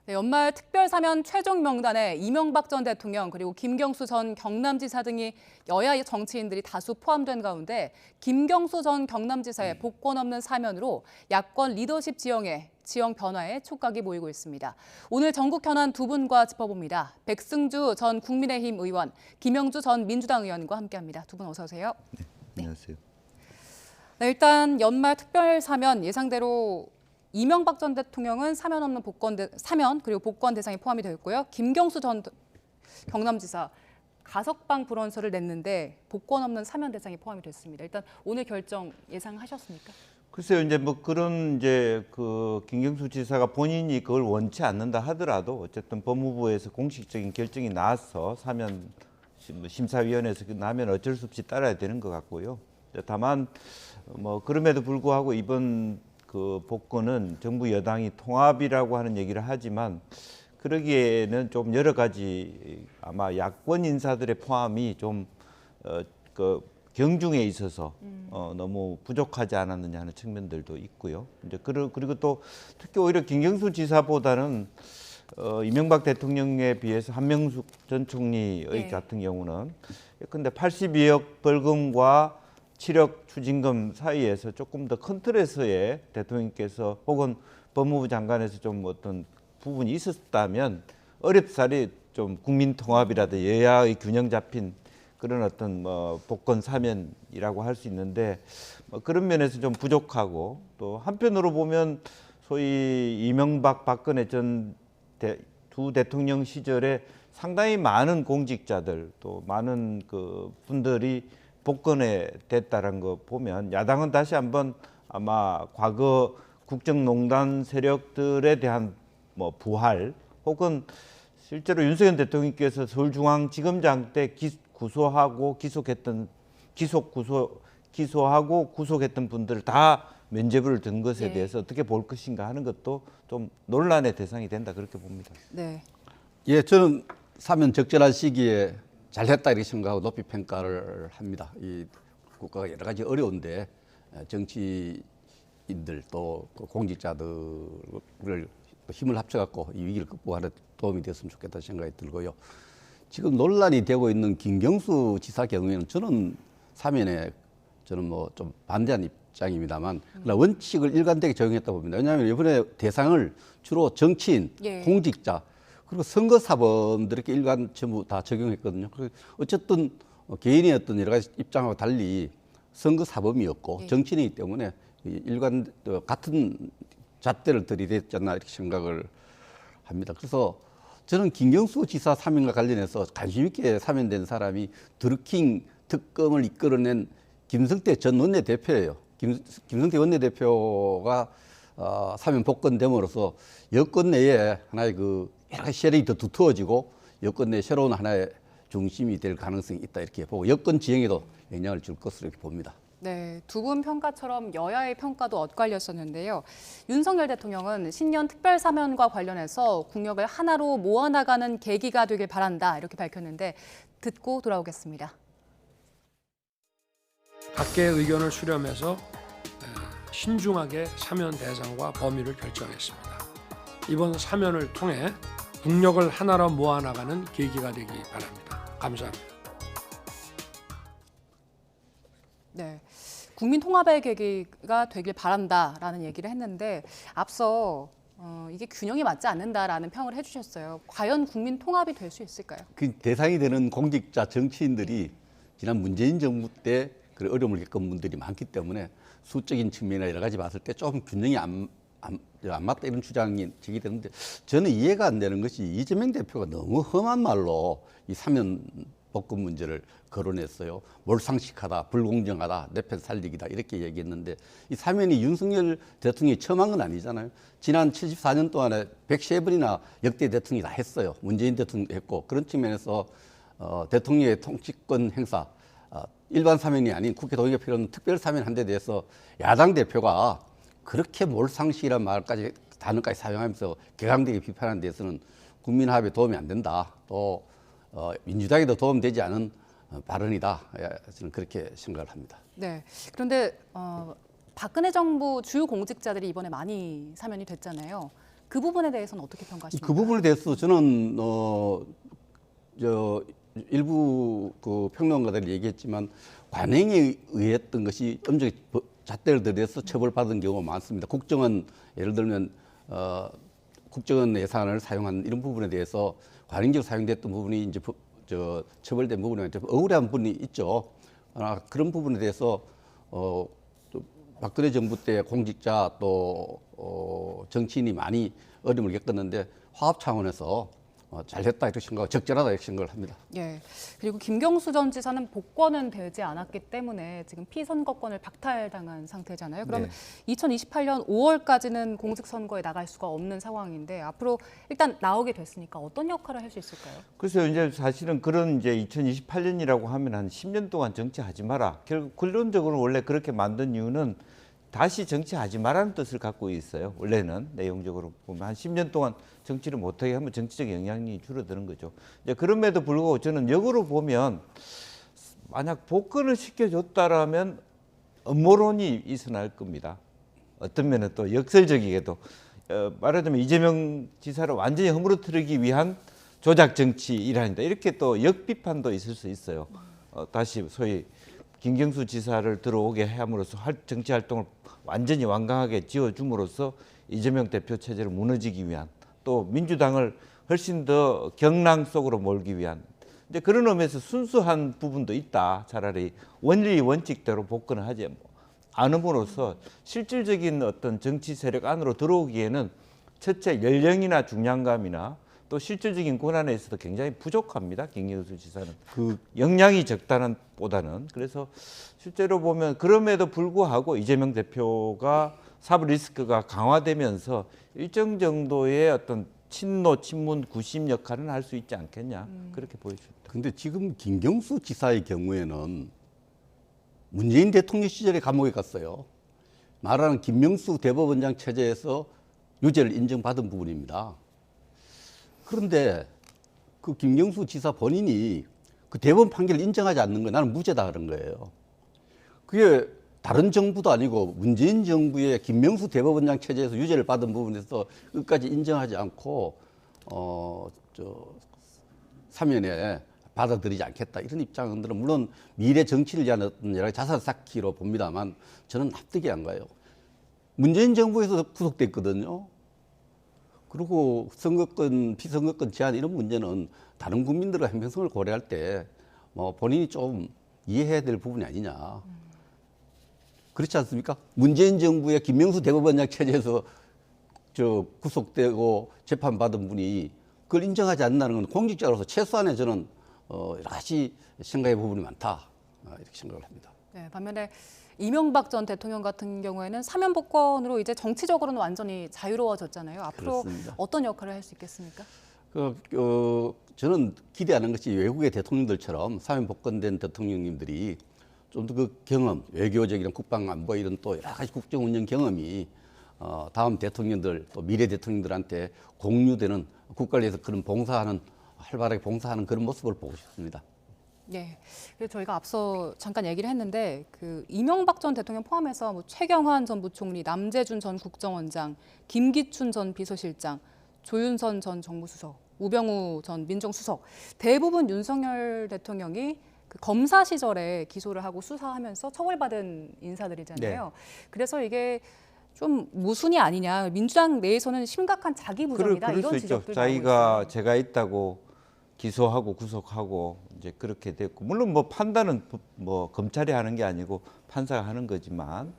네, 연말 특별사면 최종 명단에 이명박 전 대통령 그리고 김경수 전 경남지사 등이 여야 정치인들이 다수 포함된 가운데 김경수 전 경남지사의 복권 없는 사면으로 야권 리더십 지형 변화에 촉각이 모이고 있습니다. 오늘 전국 현안 두 분과 짚어봅니다. 백승주 전 국민의힘 의원, 김영주 전 민주당 의원과 함께합니다. 두 분 어서 오세요. 네, 안녕하세요. 네, 일단 연말 특별사면 예상대로 이명박 전 대통령은 사면 없는 사면 그리고 복권 대상에 포함이 되어 있고요. 김경수 전 경남지사 가석방 불원서를 냈는데 복권 없는 사면 대상에 포함이 됐습니다. 일단 오늘 결정 예상하셨습니까? 글쎄요, 이제 뭐 그런 그 김경수 지사가 본인이 그걸 원치 않는다 하더라도 어쨌든 법무부에서 공식적인 결정이 나와서 사면 심사위원회에서 나면 어쩔 수 없이 따라야 되는 것 같고요. 다만 뭐 그럼에도 불구하고 이번 그 복권은 정부 여당이 통합이라고 하는 얘기를 하지만 그러기에는 좀 여러 가지 아마 야권 인사들의 포함이 좀 그 경중에 있어서 너무 부족하지 않았느냐 하는 측면들도 있고요. 이제 그리고 또 특히 오히려 김경수 지사보다는 이명박 대통령에 비해서 한명숙 전 총리의 같은 경우는 근데 82억 벌금과 7억 추징금 사이에서 조금 더 큰 틀에서의 대통령께서 혹은 법무부 장관에서 좀 어떤 부분이 있었다면 어렵사리 좀 국민 통합이라든지 여야의 균형 잡힌 그런 어떤 뭐 복권 사면이라고 할 수 있는데 그런 면에서 좀 부족하고 또 한편으로 보면 소위 이명박 박근혜 전 두 대통령 시절에 상당히 많은 공직자들 또 많은 그 분들이 복권에 됐다는 거 보면 야당은 다시 한번 아마 과거 국정농단 세력들에 대한 뭐 부활 혹은 실제로 윤석열 대통령께서 서울중앙지검장 때 구속하고 구속했던 분들을 다 면죄부를 든 것에 대해서 어떻게 볼 것인가 하는 것도 좀 논란의 대상이 된다 그렇게 봅니다. 네. 예, 저는 사면 적절한 시기에 잘했다 이렇게 생각하고 높이 평가를 합니다. 이 국가가 여러 가지 어려운데 정치인들 또 공직자들을 힘을 합쳐갖고 이 위기를 극복하는 도움이 됐으면 좋겠다 생각이 들고요. 지금 논란이 되고 있는 김경수 지사 경우에는 저는 사면에 저는 뭐 좀 반대한 입장입니다만 그러나 원칙을 일관되게 적용했다 봅니다. 왜냐하면 이번에 대상을 주로 정치인, 공직자 그리고 선거사범들에게 일관 전부 다 적용했거든요. 어쨌든 개인의 어떤 여러 가지 입장하고 달리 선거사범이었고 정치인이기 때문에 일관 같은 잣대를 들이댔지 않나 이렇게 생각을 합니다. 그래서 저는 김경수 지사 사면과 관련해서 관심 있게 사면된 사람이 드루킹 특검을 이끌어낸 김성태 전 원내대표예요. 김성태 원내대표가 사면 복권됨으로써 여권 내에 하나의 그 여러 가지 세력이 더 두터워지고 여권 내 새로운 하나의 중심이 될 가능성이 있다 이렇게 보고 여권 지형에도 영향을 줄 것으로 이렇게 봅니다. 네, 두 분 평가처럼 여야의 평가도 엇갈렸었는데요. 윤석열 대통령은 신년 특별사면과 관련해서 국력을 하나로 모아나가는 계기가 되길 바란다 이렇게 밝혔는데 듣고 돌아오겠습니다. 각계의 의견을 수렴해서 신중하게 사면 대상과 범위를 결정했습니다. 이번 사면을 통해 국력을 하나로 모아나가는 계기가 되기 바랍니다. 감사합니다. 네, 국민 통합의 계기가 되길 바란다라는 얘기를 했는데 앞서 이게 균형이 맞지 않는다라는 평을 해주셨어요. 과연 국민 통합이 될 수 있을까요? 그 대상이 되는 공직자 정치인들이 지난 문재인 정부 때 그 어려움을 겪은 분들이 많기 때문에 수적인 측면이나 여러 가지 봤을 때 조금 균형이 안 맞다 이런 주장이 제기되는데 저는 이해가 안 되는 것이 이재명 대표가 너무 험한 말로 이 사면 복권 문제를 거론했어요. 몰상식하다, 불공정하다, 내 편 살리기다 이렇게 얘기했는데 이 사면이 윤석열 대통령이 처음 한 건 아니잖아요. 지난 74년 동안에 103번이나 역대 대통령이 다 했어요. 문재인 대통령도 했고 그런 측면에서 대통령의 통치권 행사 일반 사면이 아닌 국회 동의가 필요한 특별 사면 한 데 대해서 야당 대표가 그렇게 몰상식이라는 말까지 단어까지 사용하면서 격앙되게 비판하는 데서는 국민화합에 도움이 안 된다. 또 민주당에도 도움되지 않은 발언이다. 저는 그렇게 생각을 합니다. 네. 그런데 박근혜 정부 주요 공직자들이 이번에 많이 사면이 됐잖아요. 그 부분에 대해서는 어떻게 평가하십니까? 그 부분에 대해서 저는 일부 그 평론가들이 얘기했지만 관행에 의했던 것이 엄정히 잣대를 들여서 처벌받은 경우가 많습니다. 국정원 예를 들면 국정원 예산을 사용한 이런 부분에 대해서 관행적으로 사용됐던 부분이 이제 처벌된 부분에 좀 억울한 부분이 있죠. 그런 부분에 대해서 또 박근혜 정부 때 공직자 또 정치인이 많이 어려움을 겪었는데 화합 차원에서 잘했다 이렇게 생각하고 적절하다 이렇게 생각을 합니다. 예. 그리고 김경수 전 지사는 복권은 되지 않았기 때문에 지금 피선거권을 박탈당한 상태잖아요. 그러면 2028년 5월까지는 공직선거에 나갈 수가 없는 상황인데 앞으로 일단 나오게 됐으니까 어떤 역할을 할 수 있을까요? 그래서 이제 사실은 그런 이제 2028년이라고 하면 한 10년 동안 정치하지 마라. 결국 근본적으로 원래 그렇게 만든 이유는 다시 정치하지 말라는 뜻을 갖고 있어요. 원래는 내용적으로 보면 한 10년 동안 정치를 못하게 하면 정치적 영향력이 줄어드는 거죠. 이제 그럼에도 불구하고 저는 역으로 보면 만약 복권을 시켜줬다라면 음모론이 있어날 겁니다. 어떤 면은 또 역설적이게도 말하자면 이재명 지사를 완전히 허물어뜨리기 위한 조작 정치 일환이다. 이렇게 또 역비판도 있을 수 있어요. 다시 소위 김경수 지사를 들어오게 함으로써 정치 활동을 완전히 완강하게 지어줌으로써 이재명 대표 체제를 무너지기 위한 또 민주당을 훨씬 더 경랑 속으로 몰기 위한 이제 그런 의미에서 순수한 부분도 있다. 차라리 원리 원칙대로 복권을 하지 않음으로써 실질적인 어떤 정치 세력 안으로 들어오기에는 첫째 연령이나 중량감이나 또 실질적인 권한에 있어서 굉장히 부족합니다. 김경수 지사는 그 역량이 적다는 보다는 그래서 실제로 보면 그럼에도 불구하고 이재명 대표가 사법 리스크가 강화되면서 일정 정도의 어떤 친노 친문 구심 역할은 할 수 있지 않겠냐 그렇게 보여집니다. 그런데 지금 김경수 지사의 경우에는 문재인 대통령 시절에 감옥에 갔어요. 말하는 김명수 대법원장 체제에서 유죄를 인정받은 부분입니다. 그런데 그 김경수 지사 본인이 그 대법원 판결을 인정하지 않는 거예요. 나는 무죄다 그런 거예요. 그게 다른 정부도 아니고 문재인 정부의 김명수 대법원장 체제에서 유죄를 받은 부분에서 끝까지 인정하지 않고 사면에 받아들이지 않겠다 이런 입장들은 물론 미래 정치를 위한 어떤 여러 가지 자산 쌓기로 봅니다만 저는 납득이 안 가요. 문재인 정부에서 구속됐거든요. 그리고 선거권, 피선거권 제한 이런 문제는 다른 국민들의 행평성을 고려할 때 뭐 본인이 좀 이해해야 될 부분이 아니냐. 그렇지 않습니까? 문재인 정부의 김명수 대법원장 체제에서 구속되고 재판받은 분이 그걸 인정하지 않는다는 건 공직자로서 최소한의 저는 여러 가지 생각의 부분이 많다. 이렇게 생각을 합니다. 네, 반면에 이명박 전 대통령 같은 경우에는 사면 복권으로 이제 정치적으로는 완전히 자유로워졌잖아요. 앞으로 그렇습니다. 어떤 역할을 할 수 있겠습니까? 저는 기대하는 것이 외국의 대통령들처럼 사면 복권된 대통령님들이 좀 더 그 경험, 외교적이나 국방 안보 이런 또 여러 가지 국정 운영 경험이 다음 대통령들 또 미래 대통령들한테 공유되는 국가를 위해서 그런 봉사하는 활발하게 봉사하는 그런 모습을 보고 싶습니다. 네, 그래서 저희가 앞서 잠깐 얘기를 했는데 그 이명박 전 대통령 포함해서 뭐 최경환 전 부총리, 남재준 전 국정원장, 김기춘 전 비서실장, 조윤선 전 정무수석, 우병우 전 민정수석 대부분 윤석열 대통령이 그 검사 시절에 기소를 하고 수사하면서 처벌받은 인사들이잖아요. 네. 그래서 이게 좀 모순이 아니냐. 민주당 내에서는 심각한 자기 부정이다 이런 지적들 자기가 제가 있다고 기소하고 구속하고 이제 그렇게 됐고 물론 뭐 판단은 뭐 검찰이 하는 게 아니고 판사가 하는 거지만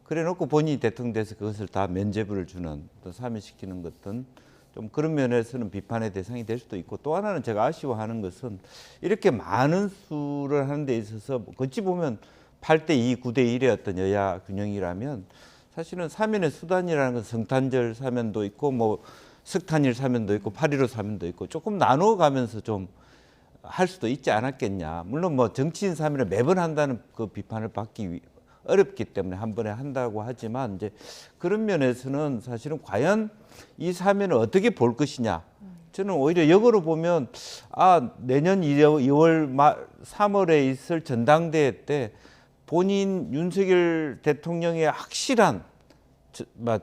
그래놓고 본인이 대통령 돼서 그것을 다 면죄부를 주는 또 사면시키는 것은 좀 그런 면에서는 비판의 대상이 될 수도 있고 또 하나는 제가 아쉬워하는 것은 이렇게 많은 수를 하는 데 있어서 어찌 보면 8대2, 9대1의 어떤 여야 균형이라면 사실은 사면의 수단이라는 건 성탄절 사면도 있고 뭐 석탄일 사면도 있고 8.15 사면도 있고 조금 나누어 가면서 좀 할 수도 있지 않았겠냐. 물론 뭐 정치인 사면을 매번 한다는 그 비판을 받기 어렵기 때문에 한 번에 한다고 하지만 이제 그런 면에서는 사실은 과연 이 사면을 어떻게 볼 것이냐. 저는 오히려 역으로 보면 내년 2월 3월에 있을 전당대회 때 본인 윤석열 대통령의 확실한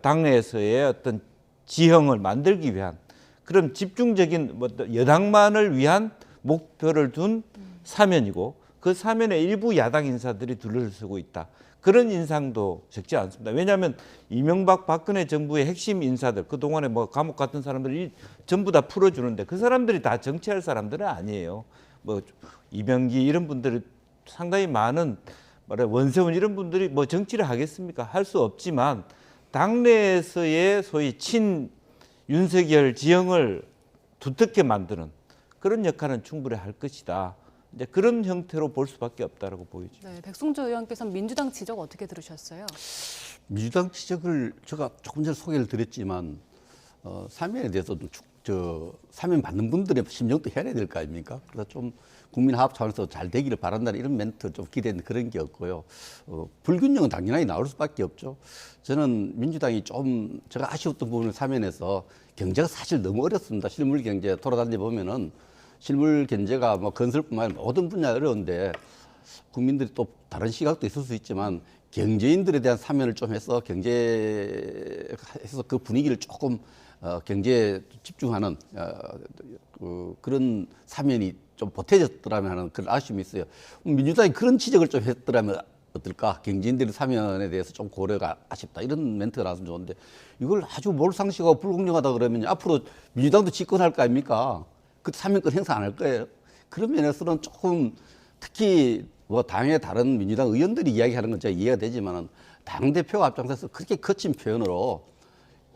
당내에서의 어떤 지형을 만들기 위한 그런 집중적인 여당만을 위한 목표를 둔 사면이고 그 사면에 일부 야당 인사들이 둘러서고 있다. 그런 인상도 적지 않습니다. 왜냐하면 이명박 박근혜 정부의 핵심 인사들 그동안에 뭐 감옥 같은 사람들이 전부 다 풀어주는데 그 사람들이 다 정치할 사람들은 아니에요. 뭐 이명기 이런 분들이 상당히 많은 원세훈 이런 분들이 뭐 정치를 하겠습니까? 할 수 없지만 당내에서의 소위 친 윤석열 지형을 두텁게 만드는 그런 역할은 충분히 할 것이다. 이제 그런 형태로 볼 수밖에 없다라고 보이죠. 네, 백승주 의원께서는 민주당 지적 어떻게 들으셨어요? 민주당 지적을 제가 조금 전에 소개를 드렸지만 사면에 대해서도 사면 받는 분들의 심정도 해야 될 거 아닙니까? 그래서 좀 국민 화합 차원에서 잘 되기를 바란다는 이런 멘트 좀 기대는 그런 게 없고요. 불균형은 당연히 나올 수밖에 없죠. 저는 민주당이 좀 제가 아쉬웠던 부분을 사면에서 경제가 사실 너무 어렵습니다. 실물 경제 돌아다니 보면은 실물 경제가 뭐 건설뿐만 아니라 모든 분야 어려운데 국민들이 또 다른 시각도 있을 수 있지만 경제인들에 대한 사면을 좀 해서 경제에서 그 분위기를 조금 경제에 집중하는 그런 사면이 좀 보태졌더라면 하는 그런 아쉬움이 있어요. 민주당이 그런 지적을 좀 했더라면 어떨까? 경제인들의 사면에 대해서 좀 고려가 아쉽다. 이런 멘트가 나왔으면 좋은데 이걸 아주 몰상식하고 불공정하다 그러면 앞으로 민주당도 집권할 거 아닙니까? 그 사면권 행사 안 할 거예요. 그런 면에서는 조금 특히 뭐 당의 다른 민주당 의원들이 이야기하는 건 제가 이해가 되지만은 당대표가 앞장서서 그렇게 거친 표현으로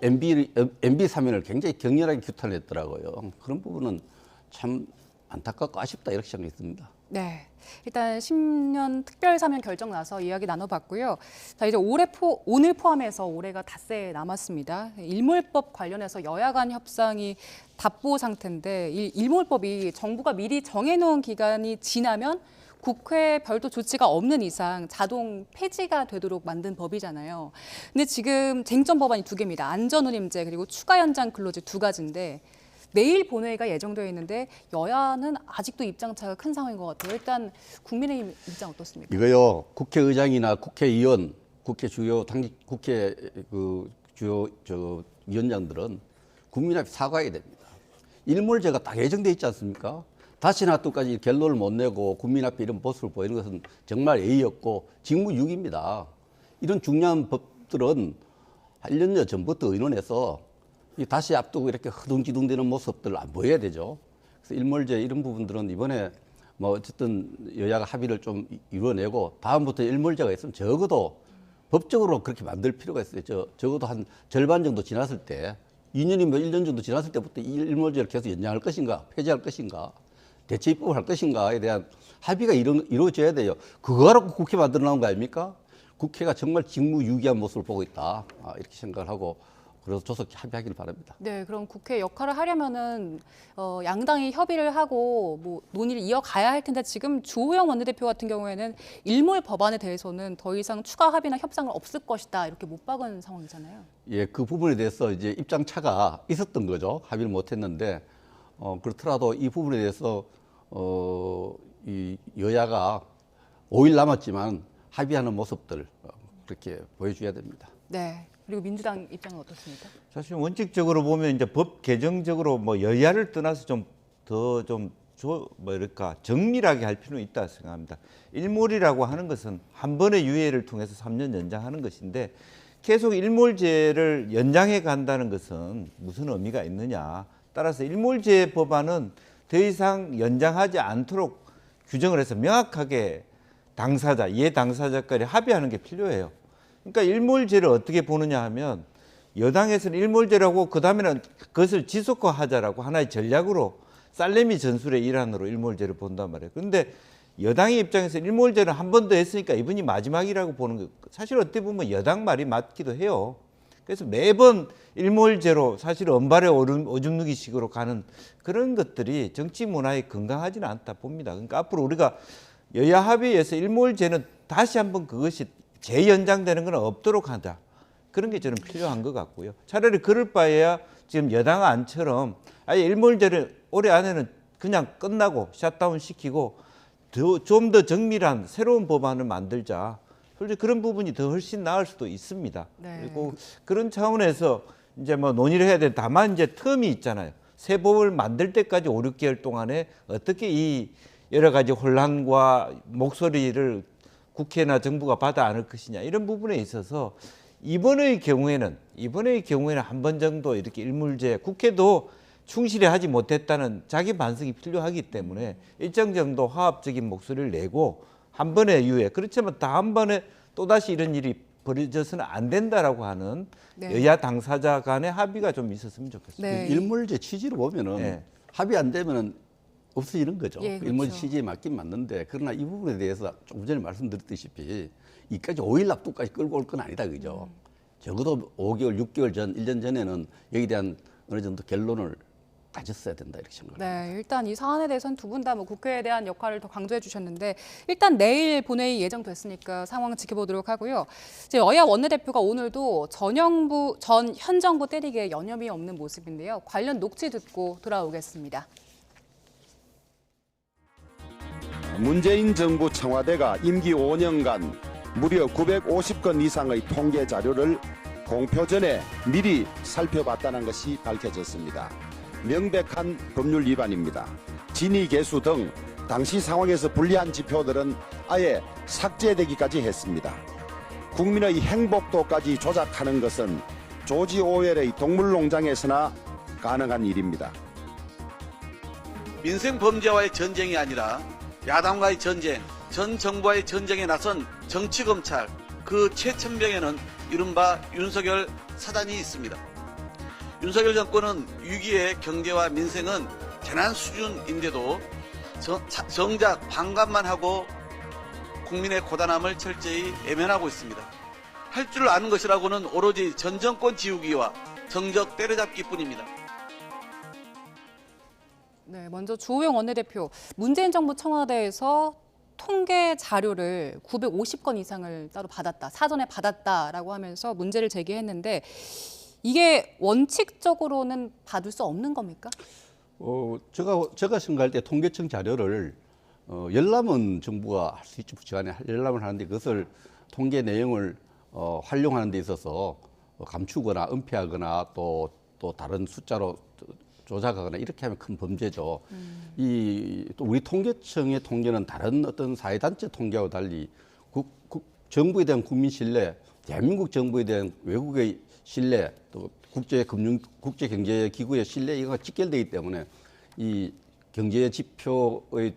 MB 사면을 굉장히 격렬하게 규탄했더라고요. 그런 부분은 참 안타깝고 아쉽다 이렇게 생각했습니다. 네, 일단 10년 특별 사면 결정 나서 이야기 나눠봤고요. 자, 이제 오늘 포함해서 올해가 닷새 남았습니다. 일몰법 관련해서 여야 간 협상이 답보 상태인데 이 일몰법이 정부가 미리 정해놓은 기간이 지나면 국회 별도 조치가 없는 이상 자동 폐지가 되도록 만든 법이잖아요. 근데 지금 쟁점 법안이 2개입니다. 안전운임제 그리고 추가 연장 근로제 2가지인데 내일 본회의가 예정되어 있는데 여야는 아직도 입장차가 큰 상황인 것 같아요. 일단 국민의힘 입장 어떻습니까? 이거요. 국회의장이나 국회의원, 국회 주요 위원장들은 국민 앞에 사과해야 됩니다. 일몰제가 딱 예정돼 있지 않습니까? 다시나 또까지 결론을 못 내고 국민 앞에 이런 모습을 보이는 것은 정말 예의 없고 직무유기입니다. 이런 중요한 법들은 1년여 전부터 의논해서 다시 앞두고 이렇게 허둥지둥대는 모습들을 안 보여야 되죠. 그래서 일몰제 이런 부분들은 이번에 뭐 어쨌든 여야가 합의를 좀 이루어내고 다음부터 일몰제가 있으면 적어도 법적으로 그렇게 만들 필요가 있어요. 적어도 한 절반 정도 지났을 때 2년이면 1년 정도 지났을 때부터 이 일몰제를 계속 연장할 것인가 폐지할 것인가 대체 입법을 할 것인가에 대한 합의가 이루어져야 돼요. 그거 하라고 국회 만들어 놓은 거 아닙니까? 국회가 정말 직무유기한 모습을 보고 있다. 이렇게 생각을 하고 그래서 조속히 합의하기를 바랍니다. 네, 그럼 국회 역할을 하려면은 양당이 협의를 하고 뭐 논의를 이어가야 할 텐데 지금 주호영 원내대표 같은 경우에는 일몰 법안에 대해서는 더 이상 추가 합의나 협상은 없을 것이다 이렇게 못 박은 상황이잖아요. 예, 그 부분에 대해서 이제 입장 차가 있었던 거죠. 합의를 못했는데 그렇더라도 이 부분에 대해서 이 여야가 5일 남았지만 합의하는 모습들 그렇게 보여줘야 됩니다. 네. 그리고 민주당 입장은 어떻습니까? 사실 원칙적으로 보면 이제 법 개정적으로 뭐 여야를 떠나서 뭐랄까 정밀하게 할 필요는 있다 생각합니다. 일몰이라고 하는 것은 한 번의 유예를 통해서 3년 연장하는 것인데 계속 일몰제를 연장해 간다는 것은 무슨 의미가 있느냐. 따라서 일몰제 법안은 더 이상 연장하지 않도록 규정을 해서 명확하게 이해 당사자끼리 합의하는 게 필요해요. 그러니까 일몰제를 어떻게 보느냐 하면 여당에서는 일몰제라고 그다음에는 그것을 지속화하자라고 하나의 전략으로 살레미 전술의 일환으로 일몰제를 본단 말이에요. 그런데 여당의 입장에서 일몰제를 한 번 더 했으니까 이번이 마지막이라고 보는 거 사실 어떻게 보면 여당 말이 맞기도 해요. 그래서 매번 일몰제로 사실 언발의 오줌 누기식으로 가는 그런 것들이 정치 문화에 건강하지는 않다 봅니다. 그러니까 앞으로 우리가 여야 합의에서 일몰제는 다시 한번 그것이 재연장되는 건 없도록 하자. 그런 게 저는 필요한 것 같고요. 차라리 그럴 바에야 지금 여당 안처럼 아예 일몰제를 올해 안에는 그냥 끝나고 샷다운 시키고 좀 더 정밀한 새로운 법안을 만들자. 솔직히 그런 부분이 더 훨씬 나을 수도 있습니다. 네. 그리고 그런 차원에서 이제 뭐 논의를 해야 돼. 다만 이제 텀이 있잖아요. 새 법을 만들 때까지 5, 6개월 동안에 어떻게 이 여러 가지 혼란과 목소리를 국회나 정부가 받아 안을 것이냐 이런 부분에 있어서 이번의 경우에는 한 번 정도 이렇게 일물제 국회도 충실히 하지 못했다는 자기 반성이 필요하기 때문에 일정 정도 화합적인 목소리를 내고 한 번의 이후에 그렇지만 다음번에 또다시 이런 일이 벌어져서는 안 된다라고 하는 네. 여야 당사자 간의 합의가 좀 있었으면 좋겠습니다. 네. 일몰제 취지를 보면은 네. 합의 안 되면은 없어지는 거죠. 예, 그렇죠. 일몰 취지에 맞긴 맞는데 그러나 이 부분에 대해서 조금 전에 말씀드렸다시피 이까지 5일 납두까지 끌고 올 건 아니다 그죠. 적어도 5개월, 6개월 전, 1년 전에는 여기에 대한 어느 정도 결론을 가졌어야 된다 이렇게 생각합니다. 네, 일단 이 사안에 대해서는 두 분 다 뭐 국회에 대한 역할을 더 강조해 주셨는데 일단 내일 본회의 예정됐으니까 상황 지켜보도록 하고요. 이제 여야 원내대표가 오늘도 전 현 정부 때리기에 여념이 없는 모습인데요. 관련 녹취 듣고 돌아오겠습니다. 문재인 정부 청와대가 임기 5년간 무려 950건 이상의 통계 자료를 공표 전에 미리 살펴봤다는 것이 밝혀졌습니다. 명백한 법률 위반입니다. 진위 개수 등 당시 상황에서 불리한 지표들은 아예 삭제되기까지 했습니다. 국민의 행복도까지 조작하는 것은 조지 오웰의 동물농장에서나 가능한 일입니다. 민생 범죄와의 전쟁이 아니라 야당과의 전쟁, 전 정부와의 전쟁에 나선 정치검찰 그 최첨병에는 이른바 윤석열 사단이 있습니다. 윤석열 정권은 위기의 경제와 민생은 재난 수준인데도 정작 반감만 하고 국민의 고단함을 철저히 외면하고 있습니다. 할 줄 아는 것이라고는 오로지 전 정권 지우기와 정적 때려잡기뿐입니다. 네, 먼저 주호영 원내대표, 문재인 정부 청와대에서 통계 자료를 950건 이상을 따로 받았다, 사전에 받았다라고 하면서 문제를 제기했는데 이게 원칙적으로는 받을 수 없는 겁니까? 제가 생각할 때 통계청 자료를 열람은 정부가 할 수 있죠. 부처간에 열람을 하는데 그것을 통계 내용을 활용하는 데 있어서 감추거나 은폐하거나 또 다른 숫자로 조작하거나 이렇게 하면 큰 범죄죠. 또 우리 통계청의 통계는 다른 어떤 사회단체 통계와 달리 정부에 대한 국민 신뢰, 대한민국 정부에 대한 외국의 신뢰, 또 국제경제기구의 신뢰 이거가 직결되기 때문에 이 경제 지표의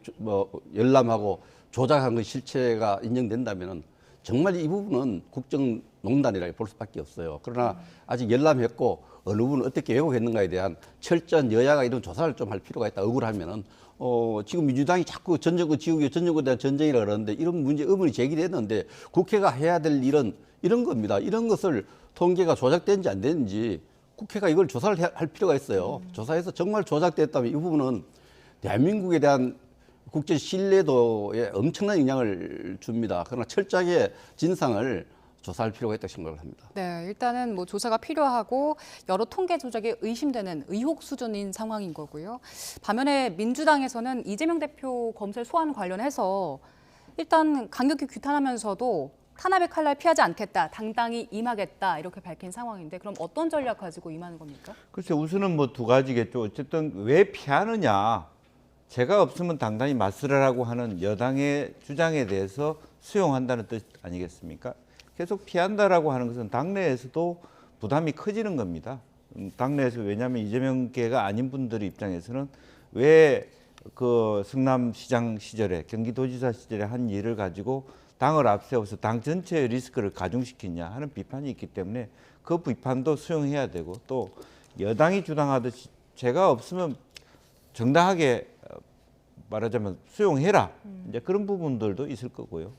열람하고 조작한 그 실체가 인정된다면은 정말 이 부분은 국정농단이라고 볼 수밖에 없어요. 그러나 아직 열람했고 어느 부분을 어떻게 왜곡했는가에 대한 철저한 여야가 이런 조사를 좀 할 필요가 있다. 억울하면은 지금 민주당이 자꾸 전정권 지우기, 전정권에 대한 전쟁이라 그러는데 이런 문제 의문이 제기됐는데 국회가 해야 될 일은 이런 겁니다. 이런 것을 통계가 조작된지 안 되는지 국회가 이걸 조사를 할 필요가 있어요. 조사해서 정말 조작됐다면 이 부분은 대한민국에 대한 국제 신뢰도에 엄청난 영향을 줍니다. 그러나 철저하게 진상을 조사할 필요가 있다고 생각을 합니다. 네, 일단은 뭐 조사가 필요하고 여러 통계 조작이 의심되는 의혹 수준인 상황인 거고요. 반면에 민주당에서는 이재명 대표 검찰 소환 관련해서 일단 강력히 규탄하면서도 탄압의 칼날 피하지 않겠다, 당당히 임하겠다 이렇게 밝힌 상황인데 그럼 어떤 전략 가지고 임하는 겁니까? 글쎄 우선은 뭐 두 가지겠죠. 어쨌든 왜 피하느냐. 제가 없으면 당당히 맞서라라고 하는 여당의 주장에 대해서 수용한다는 뜻 아니겠습니까? 계속 피한다라고 하는 것은 당내에서도 부담이 커지는 겁니다. 당내에서 왜냐하면 이재명계가 아닌 분들 입장에서는 왜 그 성남시장 시절에 경기도지사 시절에 한 일을 가지고 당을 앞세워서 당 전체의 리스크를 가중시키냐 하는 비판이 있기 때문에 그 비판도 수용해야 되고 또 여당이 주장하듯이 제가 없으면 정당하게 말하자면 수용해라. 이제 그런 부분들도 있을 거고요.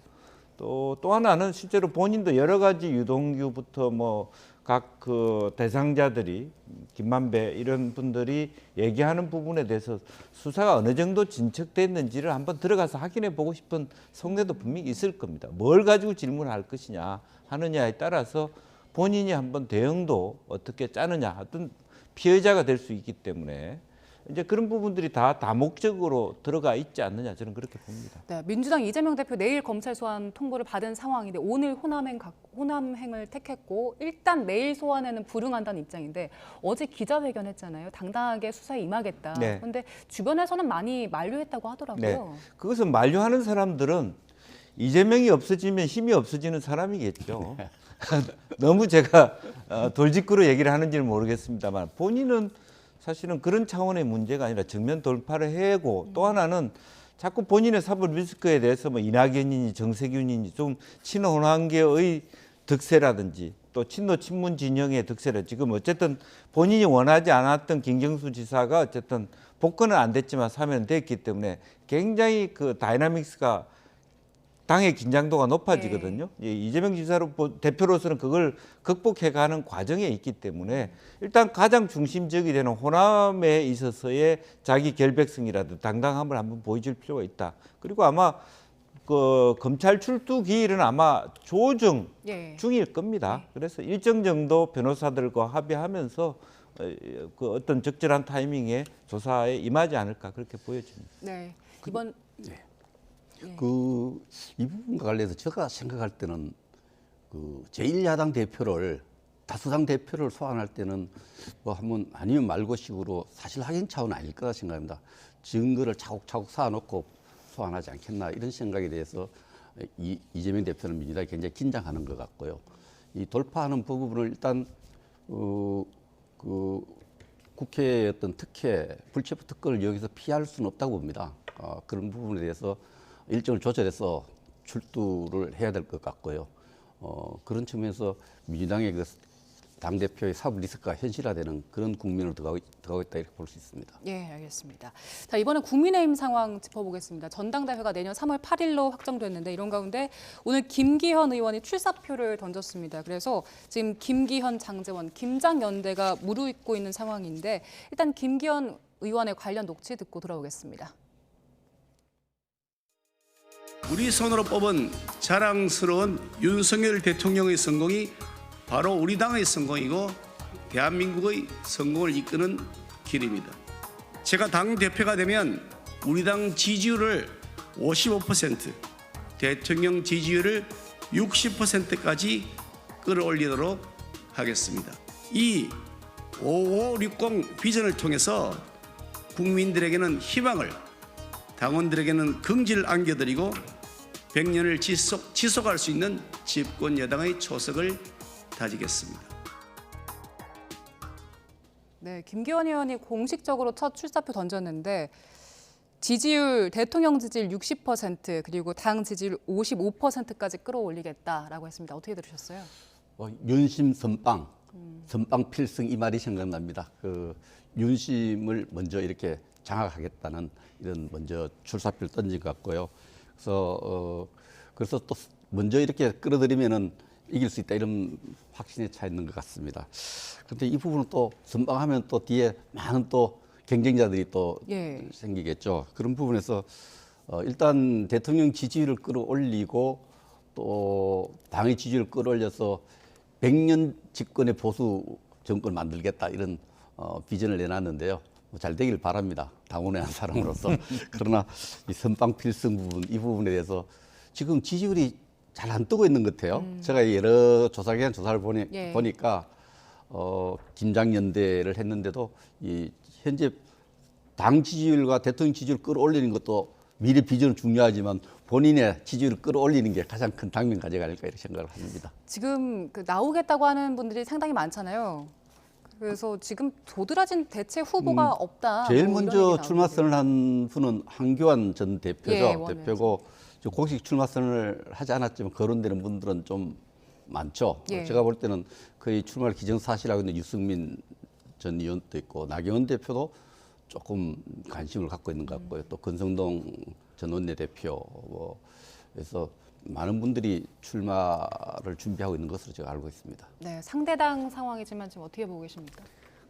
또 하나는 실제로 본인도 여러 가지 유동규부터 뭐 각 그 대상자들이 김만배 이런 분들이 얘기하는 부분에 대해서 수사가 어느 정도 진척됐는지를 한번 들어가서 확인해 보고 싶은 속내도 분명히 있을 겁니다. 뭘 가지고 질문할 것이냐 하느냐에 따라서 본인이 한번 대응도 어떻게 짜느냐 하여튼 피해자가 될 수 있기 때문에 이제 그런 부분들이 다 다목적으로 들어가 있지 않느냐 저는 그렇게 봅니다. 네, 민주당 이재명 대표 내일 검찰 소환 통보를 받은 상황인데 오늘 호남행을 택했고 일단 내일 소환에는 불응한다는 입장인데 어제 기자회견했잖아요. 당당하게 수사에 임하겠다. 네. 그런데 주변에서는 많이 만류했다고 하더라고요. 네. 그것은 만류하는 사람들은 이재명이 없어지면 힘이 없어지는 사람이겠죠. 너무 제가 돌직구로 얘기를 하는지는 모르겠습니다만 본인은 사실은 그런 차원의 문제가 아니라 정면 돌파를 해고 또 하나는 자꾸 본인의 사법 리스크에 대해서 뭐 이낙연이니 정세균이니 좀 친호환계의 득세라든지 또 친노 친문 진영의 득세를 지금 어쨌든 본인이 원하지 않았던 김경수 지사가 어쨌든 복권은 안 됐지만 사면은 됐기 때문에 굉장히 그 다이나믹스가 당의 긴장도가 높아지거든요. 이재명 지사로 대표로서는 그걸 극복해가는 과정에 있기 때문에 일단 가장 중심적이 되는 호남에 있어서의 자기 결백성이라든 당당함을 한번 보여줄 필요가 있다. 그리고 아마 그 검찰 출두 기일은 아마 조정 예. 중일 겁니다. 그래서 일정 정도 변호사들과 합의하면서 그 어떤 적절한 타이밍에 조사에 임하지 않을까 그렇게 보여집니다. 네. 이번 이 부분과 관련해서 제가 생각할 때는 그 제1야당 대표를 다수당 대표를 소환할 때는 뭐 한번 아니면 말고식으로 사실 확인 차원은 아닐 거라 생각합니다. 증거를 차곡차곡 쌓아놓고 소환하지 않겠나 이런 생각에 대해서 이재명 대표는 민주당이 굉장히 긴장하는 것 같고요. 이 돌파하는 부분을 일단 그 국회의 어떤 특혜, 불체포 특권을 여기서 피할 수는 없다고 봅니다. 그런 부분에 대해서 일정을 조절해서 출두를 해야 될 것 같고요. 그런 측면에서 민주당의 그 당대표의 사법 리스크가 현실화되는 그런 국면으로 들어가고 있다 이렇게 볼 수 있습니다. 예, 알겠습니다. 자, 이번엔 국민의힘 상황 짚어보겠습니다. 전당대회가 내년 3월 8일로 확정됐는데 이런 가운데 오늘 김기현 의원이 출사표를 던졌습니다. 그래서 지금 김기현, 장제원, 김장연대가 무르익고 있는 상황인데 일단 김기현 의원의 관련 녹취 듣고 돌아오겠습니다. 우리 손으로 뽑은 자랑스러운 윤석열 대통령의 성공이 바로 우리 당의 성공이고 대한민국의 성공을 이끄는 길입니다. 제가 당대표가 되면 우리 당 지지율을 55%, 대통령 지지율을 60%까지 끌어올리도록 하겠습니다. 이 5560 비전을 통해서 국민들에게는 희망을, 당원들에게는 긍지를 안겨드리고 100년을 지속할 수 있는 집권 여당의 초석을 다지겠습니다. 네, 김기현 의원이 공식적으로 첫 출사표 던졌는데 지지율, 대통령 지지율 60% 그리고 당 지지율 55%까지 끌어올리겠다라고 했습니다. 어떻게 들으셨어요? 윤심 선빵, 선빵 필승 이 말이 생각납니다. 그 윤심을 먼저 이렇게 장악하겠다는 이런 먼저 출사표를 던진 것 같고요. 그래서 또 먼저 이렇게 끌어들이면은 이길 수 있다 이런 확신에 차 있는 것 같습니다. 그런데 이 부분은 또 선방하면 또 뒤에 많은 또 경쟁자들이 또 예. 생기겠죠. 그런 부분에서 일단 대통령 지지율을 끌어올리고 또 당의 지지율을 끌어올려서 100년 집권의 보수 정권을 만들겠다 이런 비전을 내놨는데요. 잘 되길 바랍니다. 당원의 한 사람으로서. 그러나 이 선빵 필승 부분, 이 부분에 대해서 지금 지지율이 잘 안 뜨고 있는 것 같아요. 제가 여러 조사기관 조사를 보니까 김장연대를 했는데도 이 현재 당 지지율과 대통령 지지율을 끌어올리는 것도 미래 비전은 중요하지만 본인의 지지율을 끌어올리는 게 가장 큰 당면 과제가 아닐까 이렇게 생각을 합니다. 지금 나오겠다고 하는 분들이 상당히 많잖아요. 그래서 지금 도드라진 대체 후보가 없다. 제일 뭐 이런 먼저 얘기 나오는데. 출마 선을 한 분은 한교안 전 대표죠. 예, 원외에서. 대표고 공식 출마 선을 하지 않았지만 거론되는 분들은 좀 많죠. 예. 제가 볼 때는 거의 출마를 기정사실하고 있는 유승민 전 의원도 있고 나경원 대표도 조금 관심을 갖고 있는 것 같고요. 또 권성동 전 원내대표 그래서 많은 분들이 출마를 준비하고 있는 것으로 제가 알고 있습니다. 네, 상대당 상황이지만 지금 어떻게 보고 계십니까?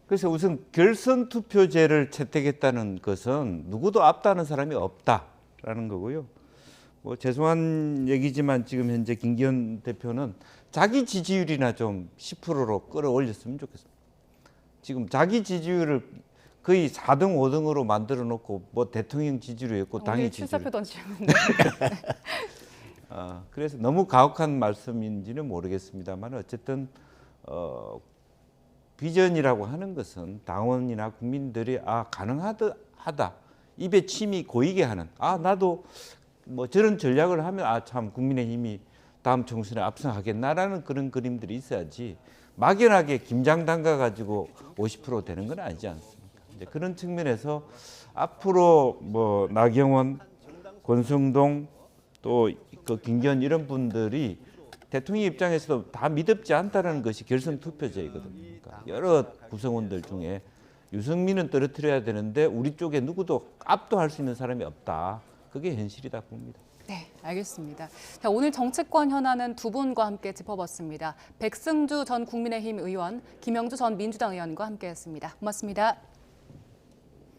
그래서 우선 결선 투표제를 채택했다는 것은 누구도 앞다는 사람이 없다라는 거고요. 뭐 죄송한 얘기지만 지금 현재 김기현 대표는 자기 지지율이나 좀 10%로 끌어올렸으면 좋겠습니다. 지금 자기 지지율을 거의 4등, 5등으로 만들어 놓고 뭐 대통령 지지율이었고 당의 오늘 지지율. 출사표 던지셨는데. 그래서 너무 가혹한 말씀인지는 모르겠습니다만 어쨌든 비전이라고 하는 것은 당원이나 국민들이 가능하다 입에 침이 고이게 하는 나도 뭐 저런 전략을 하면 참 국민의힘이 다음 총선에 압승하겠나라는 그런 그림들이 있어야지 막연하게 김장 담가 가지고 50% 되는 건 아니지 않습니까? 이제 그런 측면에서 앞으로 뭐 나경원, 권성동 또 그 김기현 이런 분들이 대통령 입장에서도 다 미덥지 않다는 것이 결선 투표제이거든요. 그러니까 여러 구성원들 중에 유승민은 떨어뜨려야 되는데 우리 쪽에 누구도 압도할 수 있는 사람이 없다. 그게 현실이다 봅니다. 네, 알겠습니다. 자, 오늘 정치권 현안은 두 분과 함께 짚어봤습니다. 백승주 전 국민의힘 의원, 김영주 전 민주당 의원과 함께했습니다. 고맙습니다.